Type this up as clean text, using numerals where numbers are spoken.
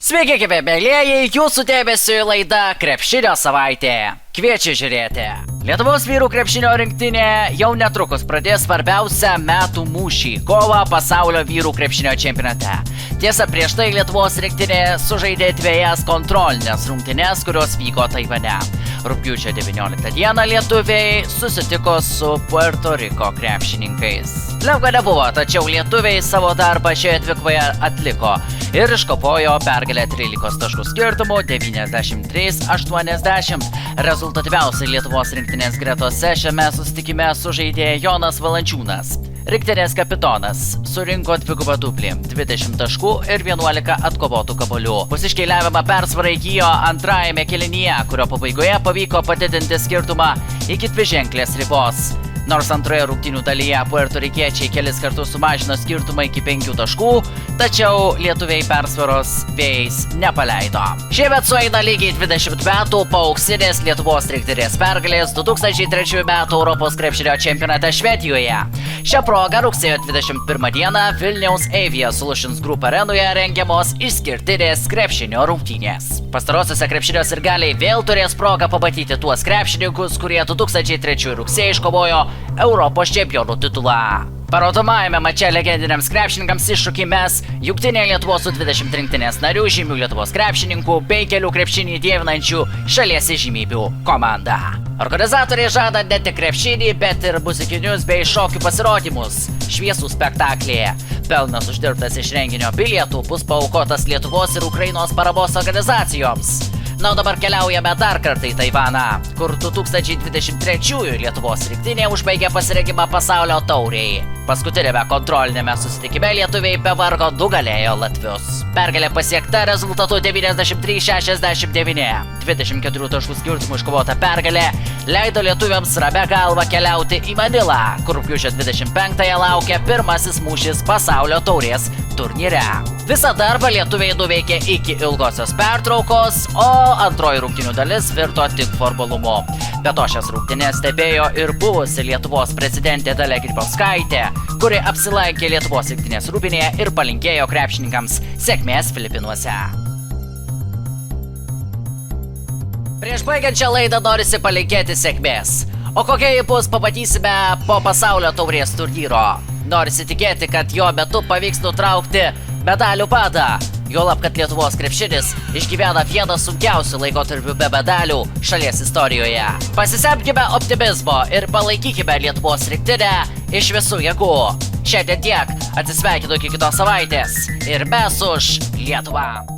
Sveiki, gyvi mėlėjai, jūsų dėmesio laida Krepšinio savaitė. Kviečiu žiūrėti. Lietuvos vyrų krepšinio rinktinė jau netrukus pradės svarbiausią metų mūšį – kovą pasaulio vyrų krepšinio čempionate. Tiesa, prieš tai Lietuvos rinktinė sužaidė dviejas kontrolinės rungtynes, kurios vyko Taivane. Rugpjūčio 19 dieną lietuviai susitiko su Puerto Riko krepšininkais. Lengva nebuvo, tačiau lietuviai savo darbą šioje dvikovoje atliko ir iškovojo pergalę 13 taškų skirtumu 93-80. Rezultatyviausiai Lietuvos rinktinės gretose šiame susitikime sužaidė Jonas Valančiūnas. Rinktinės kapitonas surinko dvigubą dublį – 20 taškų ir 11 atkovotų kamuolių. Pusiškeiliavimą persvarą įgijo antrajame kėlinyje, kurio pabaigoje pavyko padidinti skirtumą iki dviženklės ribos. Nors antroje rungtynių dalyje puertorikiečiai kelis kartus sumažino skirtumą iki 5 taškų, tačiau lietuviai persvaros vėjais nepaleido. Šiemet sueina lygiai 20 metų po auksinės Lietuvos rinktinės pergalės 2003 metų Europos krepšinio čempionate Švedijoje. Šią progą rugsėjo 21 dieną Vilniaus Avia Solutions Group arenoje rengiamos išskirtinės krepšinio rungtynės. Pastarosiuose krepšinio sirgaliai vėl turės progą pamatyti tuos krepšininkus, kurie 2003 rugsėjo iškovojo Europos čempionų titulą. Parodomajame mače legendiniams krepšininkams iššūkį mes jungtinė Lietuvos U20 rinktinės narių, žymių Lietuvos krepšininkų bei kelių krepšinį dievinančių šalies įžymybių komanda. Organizatoriai žada ne tik krepšinį, bet ir muzikinius bei šokių pasirodymus šviesų spektaklėje. Pelnas uždirbtas iš renginio bilietų bus paaukotas Lietuvos ir Ukrainos paramos organizacijoms. Na, o dabar keliaujame dar kartą į Taivaną, kur 2023 Lietuvos rinktinė užbaigė pasirengimą pasaulio tauriai. Paskutinėme kontrolinėme susitikime lietuviai be vargo nugalėjo latvius. Pergalė pasiekta rezultatu 93-69. 24 taškų skirtumų iškovota pergalė leido lietuviams ramia galva keliauti į Manilą, kur rugpjūčio 25-ąją laukia pirmasis mūšis pasaulio taurės turnyre. Visą darbą lietuviai nuveikė iki ilgosios pertraukos, o antroji rungtynių dalis virto tik formalumu. Be to šias rungtynes stebėjo ir buvusi Lietuvos prezidentė Dalia Grybauskaitė, kuri apsilankė Lietuvos rinktinės rūbinėje ir palinkėjo krepšininkams sėkmės Filipinuose. Prieš baigiant šią laidą norisi palinkėti sėkmės. O kokia ji bus, pamatysime po pasaulio taurės turnyro. Norisi tikėti, kad jo metu pavyks nutraukti medalių badą. Juolab, kad Lietuvos krepšinis išgyvena vieną sunkiausių laikotarpių be medalių šalies istorijoje. Pasisemkime optimizmo ir palaikykime Lietuvos rinktinę iš visų jėgų. Šiandien tiek, atsisveikinu iki kitos savaitės ir mes už Lietuvą.